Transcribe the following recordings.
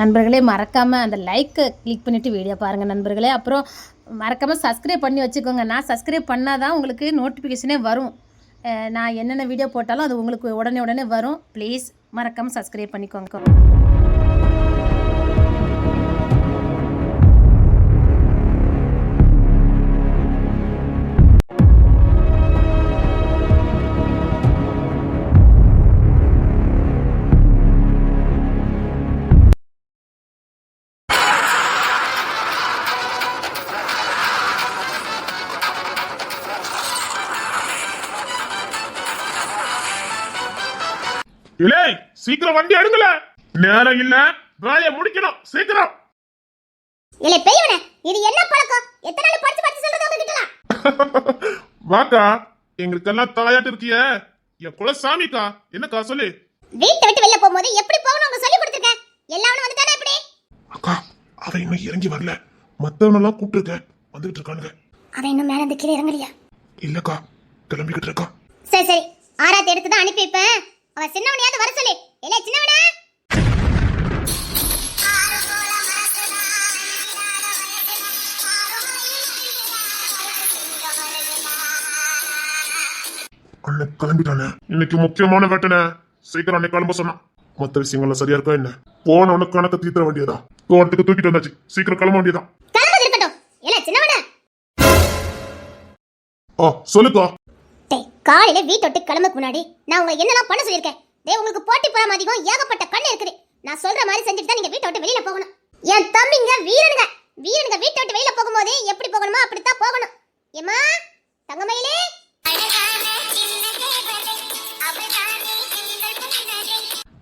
நண்பர்களே மறக்காமல் அந்த லைக்கை கிளிக் பண்ணிவிட்டு வீடியோ பாருங்கள் நண்பர்களே. அப்புறம் மறக்காமல் சப்ஸ்கிரைப் பண்ணி வச்சுக்கோங்க. நான் சப்ஸ்கிரைப் பண்ணால் தான் உங்களுக்கு நோட்டிஃபிகேஷனே வரும். நான் என்னென்ன வீடியோ போட்டாலும் அது உங்களுக்கு உடனே வரும். ப்ளீஸ் மறக்காமல் சப்ஸ்கிரைப் பண்ணிக்கோங்க. இல்லை, சீக்கிரம் வண்டி எடுங்கல, நேரம் இல்ல, வேலையை முடிக்கணும் சீக்கிரம். இல்லை பெரியவனே, இது என்ன பழக்கம்? எத்தனை நாள் படிச்சு படிச்சு சொல்றது உங்ககிட்ட? வாக்கா, எங்களுக்கெல்லாம் தலையாட்டு இருக்கிய என் குலசாமிக்கா. என்னக்கா சொல்லு. வீட்டை விட்டு வெளில போகும்போது எப்படி போகணும் உங்க சொல்லி கொடுத்துருக்கேன். எல்லாரும் வந்துட்டானே எப்படி? அக்கா, அவன் இன்னும் இறங்கி வரல. மத்தவனெல்லாம் கூப்பிட்டுருக்கேன், வந்துகிட்டு இருக்கானுங்க. அவன் இன்னும் மேல இருந்து கீழே இறங்கலையா? இல்லக்கா, கிளம்பிக்கிட்டு இருக்கா. சரி சரி, ஆராத்தி எடுத்து தான் அனுப்பி வைப்பேன். அவன் சின்னவனையாவது வர சொல்லி. இல்லை சின்னவனே, அன்னைக்கு கிளம்பிட்டானே. இன்னைக்கு முக்கியமான வேட்டனை, சீக்கிரம் அன்னைக்கு கிளம்ப சொன்னான். மத்த விஷயங்கள்லாம் சரியா இருக்கா என்ன? போன உனக்கு கணக்க தீர்த்த வேண்டியதா? தோட்டத்துக்கு தூக்கிட்டு வந்தாச்சு, சீக்கிரம் கிளம்ப வேண்டியதான். கிளம்பது இருக்கட்டும். இல்லை சின்னவனே, சொல்லுக்கா. காலையில வீட்டை விட்டு கிளம்புக்கு முன்னாடி நான் உங்களை என்னெல்லாம் பண்ண சொல்லியிருக்கேன். உங்களுக்கு போட்டி பொறாம அதிகம், ஏகப்பட்ட கண்ணு இருக்குது. நான் சொல்ற மாதிரி செஞ்சுட்டு தான் நீங்க வீட்டை விட்டு வெளியில போகணும். என் தம்பிங்க வீரனுங்க வீட்டை விட்டு வெளியில போகும்போது எப்படி போகணுமோ அப்படித்தான் போகணும். ஏமா தங்கமயிலே,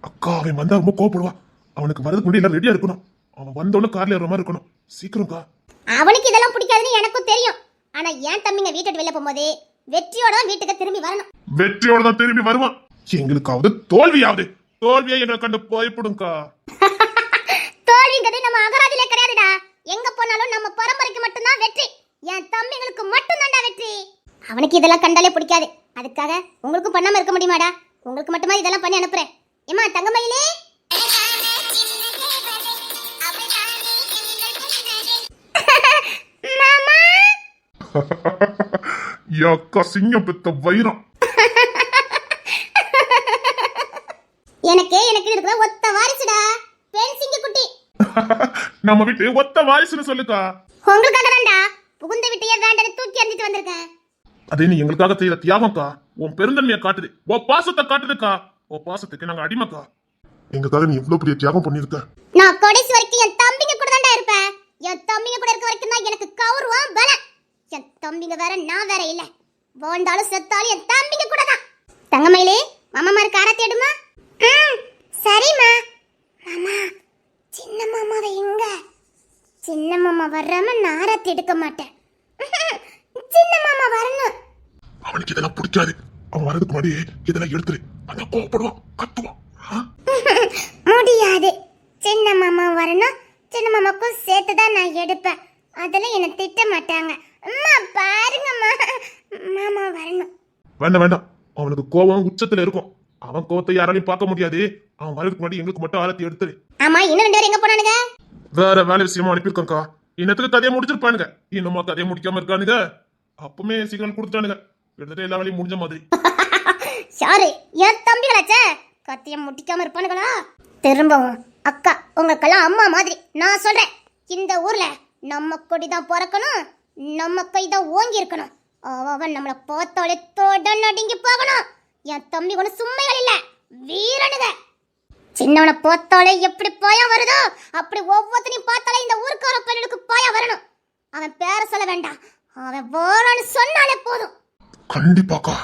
அக்கா, அவன் வந்தா ரொம்ப கோவப்படுவான். அவனுக்கு வரதுக்கு முன்னாடி எல்லாம் ரெடியா இருக்கணும். அவன் வந்தோன்னு கார்ல ஏற மாதிரி இருக்கணும். சீக்கிரம்க்கா. அவனுக்கு இதெல்லாம் பிடிக்காதுன்னு எனக்கும் தெரியும். ஆனா என் தம்பிங்க வீட்டை விட்டு வெளியில போகும்போது வெற்றியோட தான் வீட்டுக்கு திரும்பி வரணும். வெற்றியோட தான் திரும்பி வருவான். எங்களுக்காவது தோல்வியாவது. தோல்வியை எங்களை கண்டு பயப்படுங்கக்கா. தோல்விங்கிறது நம்ம அகராதியில கிடையாதுடா. எங்க போனாலும் நம்ம பரம்பரைக்கு மட்டும்தான் வெற்றி. என் தம்பிங்களுக்கு மட்டும்தான்டா வெற்றி. அவனுக்கு இதெல்லாம் கண்டாலே பிடிக்காது. அதுக்காக உங்களுக்கும் பண்ணாம இருக்க முடியுமாடா? உங்களுக்கு மட்டுமா இதெல்லாம் பண்ணி அனுப்புறேன். ஏமா தங்கமயிலே, மாமா, அக்கா சிங்கம் பெத்த வைரம். எனக்கு இருக்கிற ஒத்த வாரிசுடா, பெண் சிங்க குட்டி. நம்ம வீட்டு ஒத்த வாரிசுன்னு சொல்லுக்கா. உங்களுக்காக தான்டா புகுந்த வீட்டையே வேண்டான்னு தூக்கி எறிஞ்சிட்டு வந்திருக்கேன். அதே நீ எங்களுக்காக செய்யற தியாகம்க்கா. உன் பெருந்தன்மையை காட்டுது, உன் பாசத்தை காட்டுதுக்கா. உன் பாசத்துக்கு நாங்க அடிமைக்கா. எங்களுக்காக நீ எவ்வளவு பெரிய தியாகம் பண்ணிருக்க. நான் கடைசி வரைக்கும் என் தம்பிங்க கூட தான்டா இருப்பேன். என் தம்பிங்க கூட இருக்க வரைக்கும் தான் எனக்கு கௌரவம் பலம். என் தம்பிங்க வேற, நான் வேற இல்ல. வாழ்ந்தாலும் செத்தாலும் என் தம்பிங்க கூட தான். தங்கமயிலே, மாமா இருக்க ஆராத்தி எடுமா. சரிம்மா. மாமா, சின்ன மாமாவை எங்க? சின்ன மாமா வர்றாம நான் ஆராத்தி எடுக்க மாட்டேன். சின்ன மாமா வரணும். அவனுக்கு இதெல்லாம் பிடிக்காது. அவன் வரதுக்கு முன்னாடி இதெல்லாம் எடுத்துரு. அதான் கோவப்படுவான், கத்துவான். முடியாது. சின்ன மாமா வரணும். சின்ன மாமாக்கும் சேர்த்துதான் நான் எடுப்பேன். அதெல்லாம் என்ன திட்ட மாட்டாங்க. அம்மா பாருங்கம்மா, மாமா வரணும். வேண்டாம் வேண்டாம், அவனுக்கு கோவம் உச்சத்துல இருக்கும். அவன் கோவத்தை யாராலையும் பார்க்க முடியாது. அவன் வரதுக்கு முன்னாடி எங்களுக்கு மட்டும் ஆரத்தி எடுத்துரு. ஆமா, இன்னும் 2 பேர் எங்க போனானுங்க? வேற வேலை விஷயமா அனுப்பியிருக்கோம்க்கா. இன்னத்துக்கு கதையை முடிச்சிருப்பானுங்க. இன்னுமா கதையை முடிக்காம இருக்கானுங்க. அப்பமே சிக்னல் கொடுத்துட்டானுங்க. கிட்டத்தட்ட எல்லா வேலையும் முடிஞ்ச மாதிரி. சாரி, என் தம்பிகளாச்சே, கத்திய முடிக்காம இருப்பானுங்களா? திரும்பவும் அக்கா, உங்களுக்கெல்லாம் அம்மா மாதிரி நான் சொல்றேன். இந்த ஊர்ல நம்ம கொடிதான் பிறக்கணும், நம்ம கைதான் ஓங்கி இருக்கணும். அவன் நம்மளை பார்த்தாலே தோட நடுங்கி போகணும். என் தம்பி ஒண்ணு சும்மைகள் இல்ல, வீரனுங்க. சின்னவனை பார்த்தாலே எப்படி பயம் வருதோ அப்படி ஒவ்வொருத்தனையும் பார்த்தாலே இந்த ஊருக்கார பையனுக்கு பயம் வரணும். அவன் பேர சொல்ல வேண்டாம், அவன் வேறான்னு சொன்னாலே போதும். கண்டிப்பாக்கா,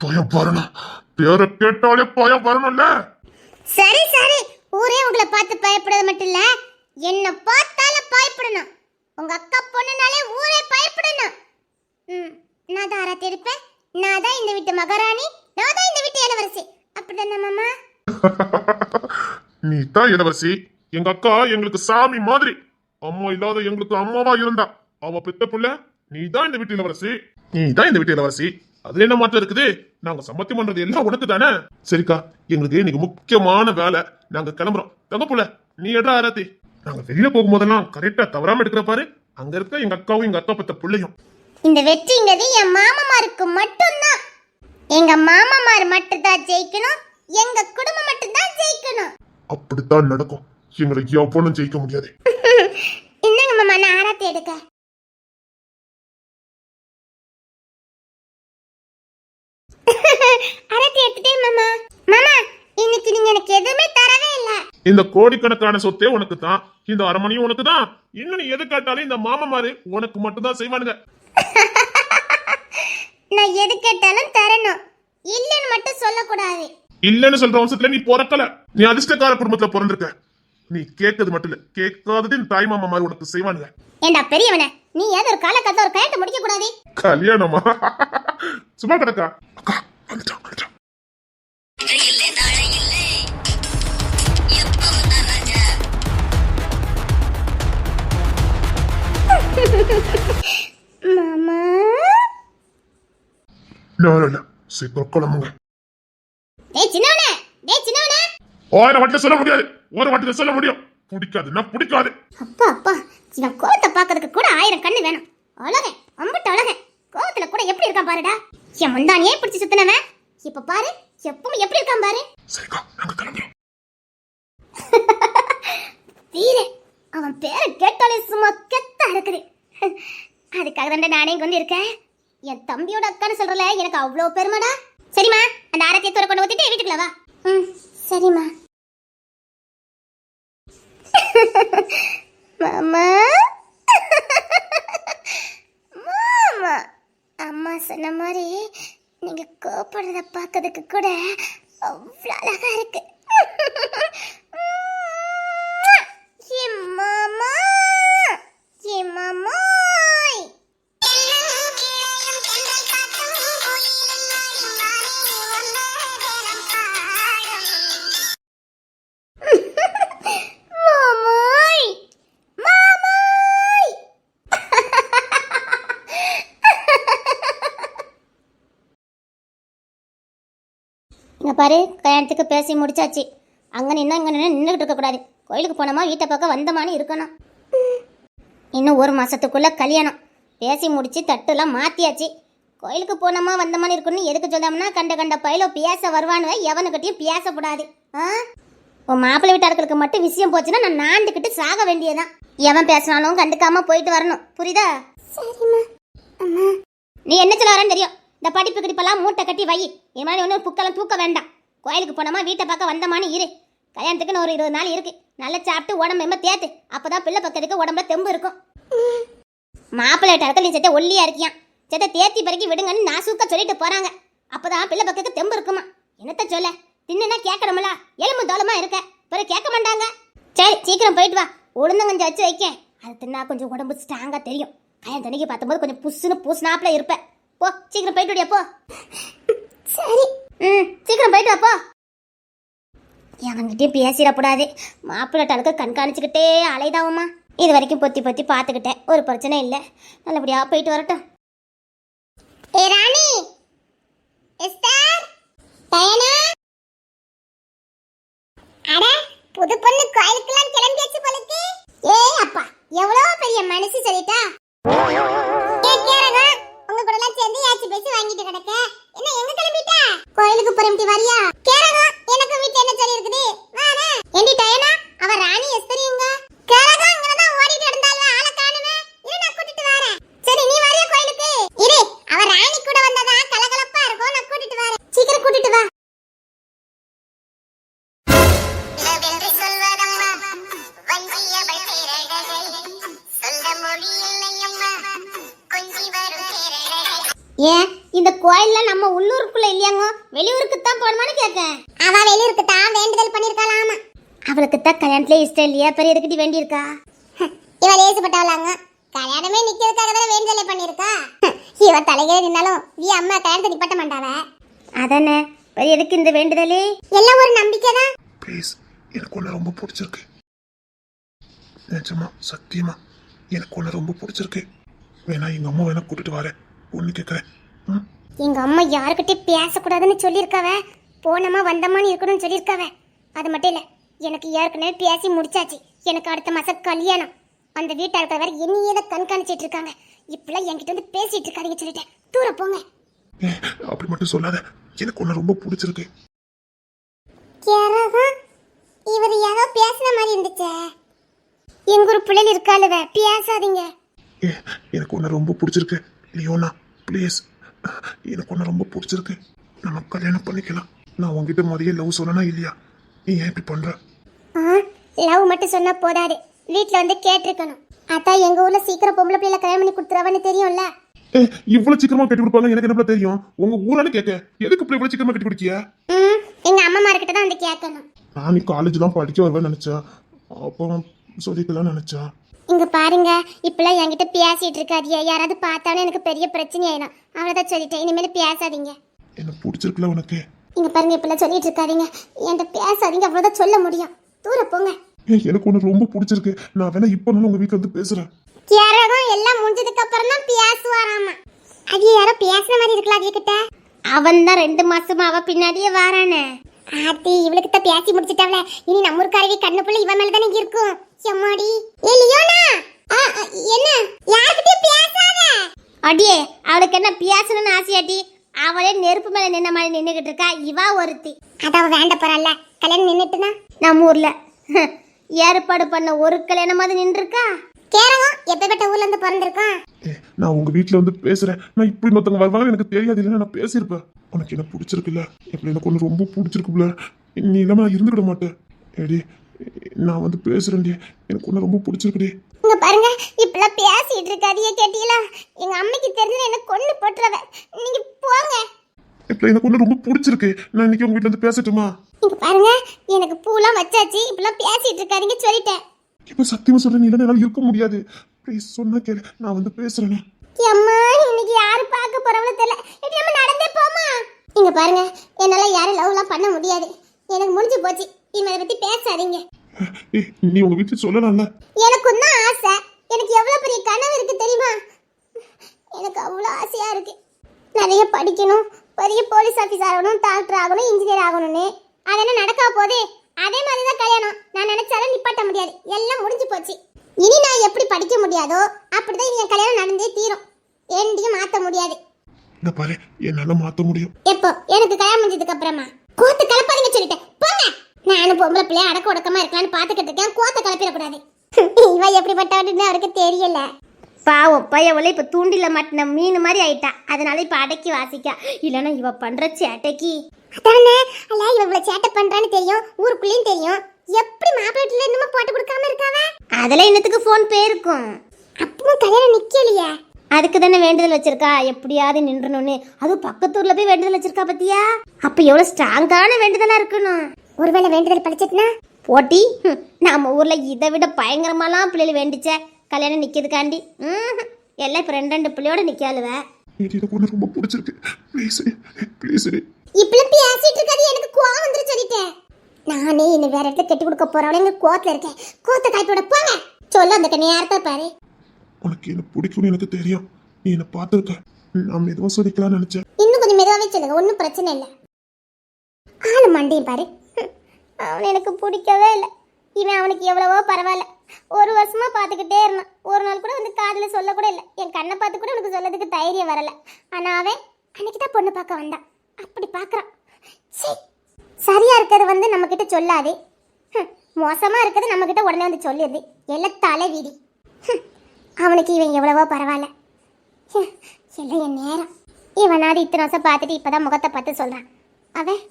பயம் வரணும். பேரை கேட்டாலே பயம் வரணும்ல. சரி சரி, ஊரே உங்களை பார்த்து பயப்படுறது மட்டும் இல்ல, என்ன பார்த்தால பயப்படணும். உங்க அக்கா பொண்ணுனாலே ஊரே பயப்படணும். நான் தான் ஆராத்தி இருப்பேன். நான் தான் இந்த வீட்டு மகாராணி, நான் தான் இந்த வீட்டு இளவரசி. அப்படிதானே மாமா? நீ தான் இளவரசி. எங்க அக்கா எங்களுக்கு சாமி மாதிரி. அம்மா இல்லாத எங்களுக்கு அம்மாவா இருந்தா. அவ பெத்த புள்ள. நீ தான் இந்த வீட்டு இளவரசி. நீ தான் இந்த வீட்டு இளவரசி. அதுல என்ன மாற்றம் இருக்குது? நாங்க சம்மத்தி பண்றது எல்லாம் உனக்கு தானே. சரிக்கா, எங்களுக்கு இன்னைக்கு முக்கியமான வேலை. நாங்க கிளம்புறோம். தங்க புள்ள, நீ எடுறா ஆரத்தி. நாங்க வெளியில போகும்போதெல்லாம் கரெக்டா தவறாம எடுக்கிற பாரு. அங்க இருக்க எங்க அக்காவும் எங்க அக்கா பத்த பிள்ளையும். இந்த வெற்றிங்கிறது என் மாமமாருக்கு மட்டும்தான். எங்க மாமமார் மட்டும்தான் ஜெயிக்கணும், எங்க குடும்பம் மட்டும்தான் ஜெயிக்கணும். அப்படித்தான் நடக்கும். எங்களை எவனும் ஜெயிக்க முடியாது. என்னங்க மாமா, நான் ஆராத்தி எடுக்க. ஆராத்தி எடுத்துட்டே மாமா. மாமா, இன்னைக்கு நீங்க எனக்கு எதுவுமே தரவே இல்ல. இந்த கோடிக்கணக்கான சொத்தே உனக்கு தான், இந்த அரமணியும் உனக்கு தான். இன்னும் நீ எது கேட்டாலும் இந்த மாமமாரு உனக்கு மட்டும் தான் செய்வானுங்க. நான் எது கேட்டாலும் தரணும், இல்லன்னு மட்டும் சொல்லக்கூடாது. இல்லன்னு சொல்ற வம்சத்துல நீ பிறக்கல. நீ அதிர்ஷ்டக்கார குடும்பத்துல பிறந்திருக்க. நீ கேட்கறது மட்டும் இல்ல, கேட்காதது தாய் மாமா மாதிரி உனக்கு செய்வானுங்க. ஏண்டா பெரியவனே, நீ ஏதோ ஒரு காலகட்டத்துல ஒரு கல்யாணத்தை முடிக்க கூடாது? கல்யாணமா? சும்மா கிடக்கா. அக்கா வந்துட்டான் வந்துட்டான். மாமா இல்ல சீக்கிரம் கிளம்புங்க. டேய் சின்னவனே, டேய் சின்னவனே. ஒரு வாட்டில சொல்ல முடியாது, ஒரு வாட்டில சொல்ல முடியும். பிடிக்காதுன்னா பிடிக்காது. அப்பா அப்பா, இவன் கோவத்தை பார்க்கறதுக்கு கூட 1000 கண்ணு வேணும். அழகன், அம்பட்டு அழகன். கோவத்துல கூட எப்படி இருக்கான் பாருடா. என் முந்தானியே பிடிச்சி சுத்தினவன் இப்ப பாரு எப்பவும் எப்படி இருக்கான் பாரு. சரிக்கா, நாங்க கிளம்புறோம். தீரே, அவன் பேரை கேட்டாலே சும்மா கெத்தா இருக்குது. அதுக்காக தான் நானே இங்க வந்து இருக்கேன். என் தம்பியோட அக்கான்னு சொல்றல, எனக்கு அவ்வளோ பெருமைடா. சரிம்மா, அந்த ஆரத்தியை தூர கொண்டு ஊத்திட்டு வீட்டுக்குள்ள வா. சரிம்மா. மாமா மாமா, அம்மா சொன்ன மாதிரி நீங்க கோபப்படுறத பார்க்கறதுக்கு கூட அவ்வளோ அழகா இருக்கு. மாமா மாமாய். மாமாய் மாமாய். இங்க பாரு, கல்யாணத்துக்கு பேசி முடிச்சாச்சு. அங்க நின்னா இங்க நின்றுகிட்டு இருக்க கூடாது. கோயிலுக்கு போனோமா, வீட்டை பக்கம் வந்தமானு இருக்கணும். இன்னும் 1 மாசத்துக்குள்ள கல்யாணம். பேசி முடிச்சு தட்டுலாம் மாத்தியாச்சு. கோயிலுக்கு போனோமா வந்தமானு இருக்கணும்னு எதுக்கு சொல்லாமனா, கண்ட பயில பேச வருவானுவ, எவனுக்கிட்டையும் பேசக்கூடாது. உன் மாப்பிள்ளை வீட்டார்களுக்கு மட்டும் விஷயம் போச்சுன்னா நான் நாண்டுக்கிட்டு சாக வேண்டியதான். எவன் பேசினாலும் கண்டுக்காம போயிட்டு வரணும், புரியுதா? சரிம்மா. அம்மா, நீ என்ன சொல்ல வரேன்னு தெரியும். இந்த படிப்பு கிடிப்பெல்லாம் மூட்டை கட்டி வை. இது மாதிரி ஒன்றும் புக்கெல்லாம் தூக்க வேண்டாம். கோயிலுக்கு போனோமா, வீட்டை பார்க்க வந்தமானு இரு. கல்யாணத்துக்குன்னு ஒரு 20 நாள் இருக்கு. நல்லா சாப்பிட்டு உடம்பு தேத்து. அப்பதான் பிள்ளை பக்கத்துக்கு உடம்புல தெம்பு இருக்கும். மாப்பிள்ளை வீட்டார்கள் நீ செத்த ஒல்லியா இருக்கியான், செத்த தேத்தி பறக்கி விடுங்கன்னு நாசூக்கா சொல்லிட்டு போறாங்க. அப்பதான் பிள்ளை பக்கத்துக்கு தெம்பு இருக்குமா. என்னத்த சொல்ல, தின்னுனா கேட்கணும்ல, எலும்பு தோலமா இருக்க, பிறகு கேட்க மாட்டாங்க. சரி, சீக்கிரம் போயிட்டு வா. உளுந்தங்கஞ்சம் வச்சு வைக்க, அது தின்னா கொஞ்சம் உடம்பு ஸ்ட்ராங்கா தெரியும். கல்யாணம் தண்ணிக்கு பார்த்தும்போது கொஞ்சம் புஷ்ஷுன்னு பூசினாப்புல இருப்ப. போ, சீக்கிரம் போயிட்டு விடியா போ. சரி. சீக்கிரம் போயிட்டு வா போ. அவன்கிட்டயும் பேசிடக்கூடாது. மாப்பிள்ளட்டாளுக்கு கண்காணிச்சுக்கிட்டே அலைதாவுமா. இது வரைக்கும் பொத்தி பொத்தி பார்த்துக்கிட்டேன், ஒரு பிரச்சனை இல்லை. நல்லபடியா போயிட்டு வரட்டும். ஏ ராணி, எஸ்தர், டயனா. அட, புது பொண்ணு கோயிலுக்குலாம் கிளம்பியாச்சு போலக்கு. ஏய் அப்பா, எவ்வளவு பெரிய மனசு சொல்லிட்டா. ஏ கேரகா, உங்க கூட எல்லாம் சேர்ந்து யாச்சி பேசி வாங்கிட்டு கிடக்க. என்ன எங்க கிளம்பிட்ட? கோயிலுக்கு போறேன்டி வரியா? கேரகா, எனக்கு வீட்ல என்ன சொல்லி இருக்குது? வாடா. ஏண்டி டயனா, அவ ராணி எஸ்தர் எங்க? கேரகா இங்க தான் ஓடிட்டு இருந்தால்வ, ஆளை காணுமே. இரு, நான் கூட்டிட்டு வரேன். சரி, நீ வரியா கோயிலுக்கு? இரு, அவ ராணி கூட வந்ததா கலகலப்பா இருக்கும், நான் கூட்டிட்டு வரேன். சீக்கிரம் கூட்டிட்டு வா. ஏன் இந்த கோயில்ல நம்ம உள்ளூருக்குள்ள இல்லையாங்க, வெளியூருக்கு தான் போறமான்னு கேட்கேன். அவ வெளியூருக்கு தான் வேண்டுதல் பண்ணிருக்காளாமா. அவளுக்கு தான் கல்யாணத்துல இஷ்டம் இல்லையா, பெரிய எதுக்கிட்டு வேண்டியிருக்கா? இவ லேசுப்பட்டவளாங்க, கல்யாணமே நிக்கிறதுக்காக தான் வேண்டுதலே பண்ணிருக்கா. இவ தலைகே நின்னாலும் நீ அம்மா கல்யாணத்தை நிப்பட்ட மாட்டாவ. அதானே, பெரிய எதுக்கு இந்த வேண்டுதலே? எல்லாம் ஒரு நம்பிக்கை தான். ப்ளீஸ், எனக்கு உன்னை ரொம்ப பிடிச்சிருக்கு. நிஜமா சத்தியமா எனக்கு உன்னை ரொம்ப பிடிச்சிருக்கு. வேணா எங்க அம்மா வேணா கூட்டிட்டு வரேன், ஒண்ணு கேட்கறேன். எங்க அம்மா யாருக்கிட்டே பேசக்கூடாதுன்னு சொல்லியிருக்காவ, போனமா வந்தமான்னு இருக்கணும்னு சொல்லியிருக்காவ. அது மட்டும் இல்ல, எனக்கு ஏற்கனவே பேசி முடிச்சாச்சு. எனக்கு அடுத்த மாசம் கல்யாணம். அந்த வீட்டார்கள் வேற என்னையே தான் கண்காணிச்சிட்டு இருக்காங்க. இப்பெல்லாம் என்கிட்ட வந்து பேசிட்டு இருக்காதீங்க சொல்லிட்டேன். தூர போங்க. அப்படி மட்டும் சொல்லாத, எனக்கு உன்னை ரொம்ப பிடிச்சிருக்கு. இவர் ஏதோ பேசுன மாதிரி இருந்துச்சே. எங்க ஒரு பிள்ளைகள் இருக்காளுவ, பேசாதீங்க. எனக்கு உன்னை ரொம்ப பிடிச்சிருக்கு லியோனா, ப்ளீஸ். எனக்கு உன்னை ரொம்ப பிடிச்சிருக்கு. நம்ம கல்யாணம் பண்ணிக்கலாம். நான் உங்ககிட்ட மாதிரியே லவ் சொல்லனா இல்லையா? நீ ஏன் இப்படி பண்ற? லவ் மட்டும் சொன்னா போதாது, வீட்ல வந்து கேட்டிருக்கணும். அதான் எங்க ஊர்ல சீக்கிரம் பொம்பளை பிள்ளைல கல்யாணம் பண்ணி கொடுத்துருவான்னு தெரியும்ல. இவ்வளவு சீக்கிரமா கட்டி கொடுப்பாங்க எனக்கு என்ன தெரியும்? உங்க ஊரானு கேட்க எதுக்கு இப்படி இவ்வளவு சீக்கிரமா கட்டி கொடுக்கிய? எங்க அம்மா கிட்ட தான் வந்து கேட்கணும். நான் நீ காலேஜ் தான் படிக்க வருவேன்னு நினைச்சேன். அப்போ சொல்லிக்கலாம் நினைச்சேன். இங்க பாருங்க, இப்பெல்லாம் என்கிட்ட பேசிட்டு இருக்காதியா. யாராவது பார்த்தாலும் எனக்கு பெரிய பிரச்சனை ஆயிடும். அவ்வளவுதான் சொல்லிட்டேன். இனிமேல் பேசாதீங்க. என்ன பிடிச்சிருக்குல உனக்கு? இங்க பாருங்க, இப்பெல்லாம் சொல்லிட்டு இருக்காதீங்க. என்கிட்ட பேசாதீங்க, அவ்வளவுதான் சொல்ல முடியும். தூர போங்க. எனக்கு உனக்கு ரொம்ப பிடிச்சிருக்கு. நான் வேணா இப்ப உங்க வீட்டுல வந்து பேசுறேன். யாரும் எல்லாம் முடிஞ்சதுக்கு அப்புறம் தான் பேசுவாராமா. அது யாரோ பேசுற மாதிரி இருக்கலாம் அது கிட்ட. அவன் தான் 2 மாசமா அவ பின்னாடியே வாரானே. ஆத்தி இவளுக்கு தான் பேசி முடிச்சிட்டாவல. இனி நம்ம ஊர்க்காரவி கண்ணுக்குள்ள இவன் மேல தானே இருக்கும். எம்மாடி ஏ லியோனா, என்ன யார்கிட்ட பேசாத. அடியே, அவளுக்கு என்ன பேசணும்னு ஆசையாட்டி? அவளே நெருப்பு மேல நின்ன மாதிரி நின்னுகிட்டு இருக்கா. இவா ஒருத்தி அதாவ வேண்ட போறாள்ல. கல்யாணம் நின்னுட்டுனா நம்ம ஊர்ல ஏற்பாடு பண்ண ஒரு கல்யாணமாவது நின்று இருக்கா? கேரகம் எப்பேற்பட்ட ஊர்ல இருந்து பிறந்திருக்கான். நான் உங்க வீட்டுல வந்து பேசுறேன். நான் இப்படி மத்தவங்க வருவாங்க எனக்கு தெரியாது. இல்லைன்னா நான் பேசியிருப்பேன். உனக்கு என்ன பிடிச்சிருக்குல்ல? எப்படி எனக்கு ஒன்று ரொம்ப பிடிச்சிருக்குல்ல? நீ இல்லாம நான் இருந்துக்கிட மாட்டேன். ஏடி, நான் வந்து பேசுறேன்டி. எனக்கு ஒன்று ரொம்ப பிடிச்சிருக்குடி. இங்க பாருங்க, இப்பெல்லாம் பேசிட்டு இருக்காதியே கேட்டீங்களா? எங்க அம்மைக்கு தெரிஞ்சு என்ன கொண்டு போட்டுறவ. நீங்க போங்க. இப்ப எனக்கு ஒன்று ரொம்ப பிடிச்சிருக்கு. நான் இன்னைக்கு உங்க வீட்டுல வந்து பேசட்டுமா? இங்க பாருங்க, எனக்கு பூலாம் வச்சாச்சு. இப்பெல்லாம் பேசிட்டு இருக்காதீங்க சொல்லிட்டேன். இப்ப சத்தியமா சொல்றேன், நீ என்னால இருக்க முடியாது. ப்ளீஸ் சொன்னா கேளு, நான் வந்து பேசுறேன். அம்மா, இன்னைக்கு யாரு பார்க்க போறவளோ தெரியல. இது நம்ம நடந்தே போமா. இங்க பாருங்க, என்னால யாரும் லவ்லாம் பண்ண முடியாது. எனக்கு முடிஞ்சு போச்சு. இனிமே பத்தி பேசாதீங்க. நீ உங்க வீட்டுல சொல்லலாம்ல? எனக்கு தான் ஆசை. எனக்கு எவ்வளவு பெரிய கனவு இருக்கு தெரியுமா? எனக்கு அவ்வளவு ஆசையா இருக்கு. நிறைய படிக்கணும், பெரிய போலீஸ் ஆபீசர் ஆகணும், டாக்டர் ஆகணும், இன்ஜினியர் ஆகணும்னு. அதெல்லாம் நடக்க போதே. அதே மாதிரி தான் கல்யாணம். நான் நினைச்சாலும் நிப்பாட்ட முடியாது. எல்லாம் முடிஞ்சு போச்சு. இனி நான் எப்படி படிக்க முடியாதோ அப்படிதான் என் கல்யாணம் நடந்தே தீரும். எண்டையும் மாத்த முடியாது. இந்த பாரு, என்னால மாத்த முடியும். எப்போ? எனக்கு கல்யாணம் முடிஞ்சதுக்கு அப்புறமா? கோத்த கலப்பாதீங்க சொல்லிட்டேன். போங்க. நானும் பொம்பளை பிள்ளைய அடக்க ஒடுக்கமா இருக்கலாம்னு பாத்துக்கிட்டு இருக்கேன். கோத்த கலப்பிடக்கூடாது. இவ எப்படிப்பட்டவன்னு அவருக்கு தெரியல. பாவம் பையவளை இப்ப தூண்டில மாட்டின மீன் மாதிரி ஆயிட்டா. அதனால இப்ப அடக்கி வாசிக்கா. இல்லன்னா இவ பண்ற சேட்டைக்கு அதானே. அல்ல, இவ இவ்வளவு சேட்டை பண்றான்னு தெரியும், ஊருக்குள்ளேயும் தெரியும். எப்படி மாப்பிள்ளைல இன்னும் போட்டு கொடுக்காம இருக்காவ? அதெல்லாம் இன்னத்துக்கு போன் போயிருக்கும். அப்பவும் கல்யாணம் நிக்கலையே. அதுக்கு தானே வேண்டுதல் வச்சிருக்கா, எப்படியாவது நின்றணும்னு. அதுவும் பக்கத்தூர்ல போய் வேண்டுதல் வச்சிருக்கா பத்தியா? அப்ப எவ்வளவு ஸ்ட்ராங்கான வேண்டுதலா இருக்கணும். ஒருவேளை வேண்டுதல் பழிச்சிட்டுனா போட்டி. நம்ம ஊர்ல இதை விட பயங்கரமாலாம் பிள்ளைகள் வேண்டிச்ச கல்யாணம் நிக்கிறதுக்காண்டி. எல்லாம் இப்ப 2 பிள்ளையோட நிக்காளுவ. எனக்கு ஒன்று ரொம்ப பிடிச்சிருக்கு. Please please. இப்படி பேசிட்டு இருக்காது, எனக்கு கோவம் வந்துரு சொல்லிட்டேன். நானே என்ன வேற இடத்துல கட்டி கொடுக்க போறவள எங்க கோத்துல இருக்கேன். கோத்த காய்ப்போட போங்க. சொல்ல அந்த நேரத்தை பாரு. உனக்கு என்ன பிடிக்கும்னு எனக்கு தெரியும். நீ என்ன பார்த்துருக்க. நான் மெதுவா சொல்லிக்கலாம்னு நினைச்சேன். இன்னும் கொஞ்சம் மெதுவாவே சொல்லுங்க, ஒன்றும் பிரச்சனை இல்லை. ஆளு மண்டையும் பாரு. அவன் எனக்கு பிடிக்கவே இல்லை. இவன் அவனுக்கு எவ்வளவோ பரவாயில்ல. 1 வருஷமா பார்த்துக்கிட்டே இருந்தான். ஒரு நாள் கூட வந்து காதுல சொல்ல கூட இல்லை. என் கண்ணை பார்த்து கூட உனக்கு சொல்லதுக்கு தைரியம் வரல. ஆனா அவன் அன்னைக்கு தான் பொண்ணு பார்க்க வந்தான். அப்படி பார்க்கறான். சரியா இருக்கிறது வந்து நம்ம கிட்ட சொல்லாது, மோசமா இருக்கிறது நம்ம கிட்ட உடனே வந்து சொல்லிடுது. எல்லாம் தலை வீதி. அவனுக்கு இவன் எவ்வளவோ பரவாயில்ல. எல்லாம் என் நேரம். இவனாவது இத்தனை வருஷம் பார்த்துட்டு இப்பதான் முகத்தை பார்த்து சொல்றான். அவன்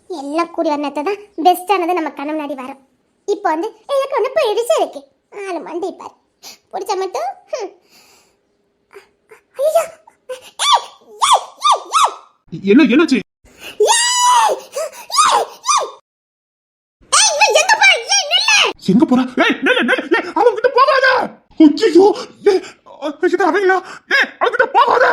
எல்லாம் கூடி வர்ணத்தை தான் பெஸ்டானது நம்ம கண்ணு முன்னாடி வரும். இப்போ வந்து எனக்கு ஒன்று போயிடுச்சு இருக்கு. ஆளு மண்டி பாரு. பிடிச்ச மட்டும் என்ன என்னாச்சு? எங்க போறா? அவங்க கிட்ட போகாத. ஐயோ, அவங்களா? அவங்க கிட்ட போகாத.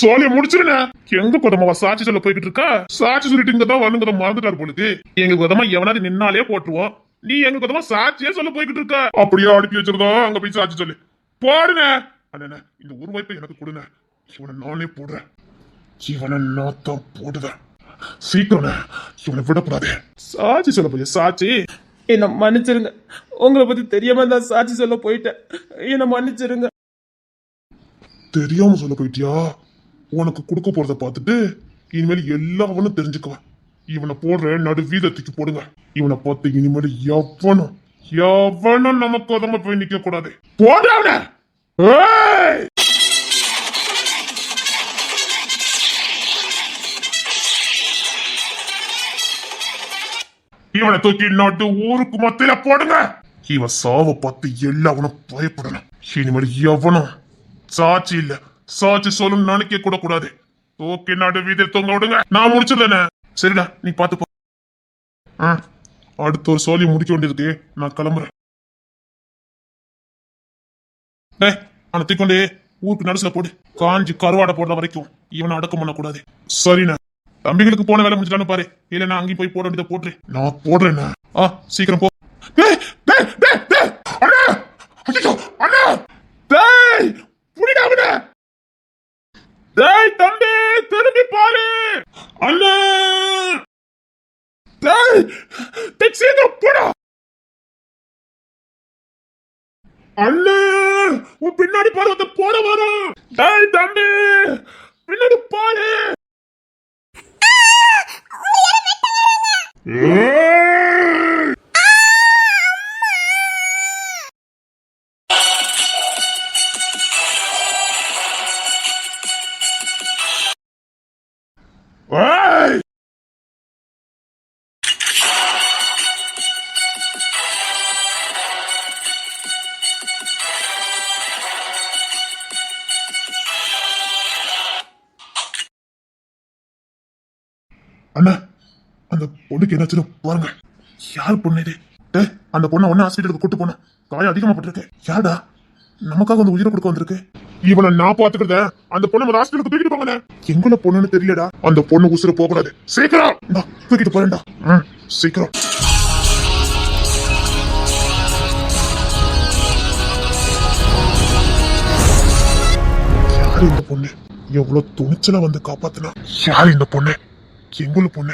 சொல்லி முடிச்சிருண்ணே. எங்க கொதமாவா சாட்சி சொல்ல போய்கிட்டு இருக்கா? சாட்சி சொல்லிட்டு இங்க தான் வந்துங்க மறந்துட்டாரு பொழுது. எங்க கொதமா எவனாவது நின்னாலே போட்டுருவோம். நீ எங்க கொதமா சாட்சியே சொல்ல போய்கிட்டு இருக்க. அப்படியே அடுக்கி வச்சிருந்தோம். அங்க போய் சாட்சி சொல்லு. போடுன அண்ணே, இந்த ஒரு வாய்ப்பை எனக்கு கொடுங்க. இவனை நானே போடுறேன். இவனை நான் தான் போடுவேன். சீக்கிரம் இவனை விடக்கூடாது. சாட்சி சொல்ல போய் சாட்சி. என்ன மன்னிச்சிருங்க, உங்களை பத்தி தெரியாம தான் சாட்சி சொல்ல போயிட்டேன். என்ன மன்னிச்சிருங்க. தெரியாம சொல்ல போயிட்டியா? உனக்கு கொடுக்க போறத பார்த்துட்டு இனிமேல் எல்லாவனும் தெரிஞ்சுக்குவேன். இவனை போடுற நடு வீதத்துக்கு போடுங்க. இவனை பார்த்து இனிமேல் எவனும் நமக்கு உதம போய் நிக்க கூடாது. போடுறவன இவனை தூக்கி நாட்டு ஊருக்கு மத்தியில போடுங்க. இவன் சாவ பார்த்து எல்லாவனும் பயப்படணும். இனிமேல் எவனும் சாட்சி இல்ல, சாட்சி சொல்லும் நினைக்க கூட கூடாது. ஓகே, நாடு வீதியில் தொங்க விடுங்க. நான் முடிச்சிடலண்ணே. சரிடா, நீ பாத்து போ. அடுத்த ஒரு சோழி முடிக்க வேண்டியதுக்கு நான் கிளம்புறேன். அவனை தூக்கொண்டே ஊருக்கு நடுசுல போடு. காஞ்சி கருவாடை போடுற வரைக்கும் இவனை அடக்கம் பண்ணக்கூடாது. சரிண்ணா. தம்பிகளுக்கு போன வேலை முடிஞ்சிட்டான்னு பாரு. இல்ல நான் அங்கேயும் போய் போட வேண்டியதை போடுறேன். நான் போடுறேண்ணா. சீக்கிரம் போ. அண்ணா, அண்ணா, டேய் புடிடா அவன. டேய் தம்பி, திரும்பி பாரு. அண்ணா, டேய் சீக்கிரம் போடா. அண்ணா, உன் பின்னாடி பாரு, வந்து போட வரும். டேய் தம்பி, பின்னாடி பாரு. அண்ணா, அந்த பொண்ணுக்கு என்னாச்சுன்னு பாருங்க. யார் பொண்ணு இது? அந்த பொண்ணை உடனே ஹாஸ்பிட்டலுக்கு கூட்டு போன. காயம் அதிகமா பட்டிருக்கு. யாரா நமக்காக வந்து உயிரை கொடுக்க வந்திருக்கு? இவனை நான் பாத்துக்கிறத அந்த பொண்ணை ஹாஸ்பிட்டலுக்கு தூக்கிட்டு போங்க. எங்குள்ள பொண்ணுன்னு தெரியலடா. அந்த பொண்ணு உசுர போக கூடாது. சீக்கிரம் தூக்கிட்டு போறேன்டா. சீக்கிரம். யாரு இந்த பொண்ணு? எவ்வளவு துணிச்சலா வந்து காப்பாத்தினா? யாரு இந்த பொண்ணு? எங்குள்ள பொண்ணு?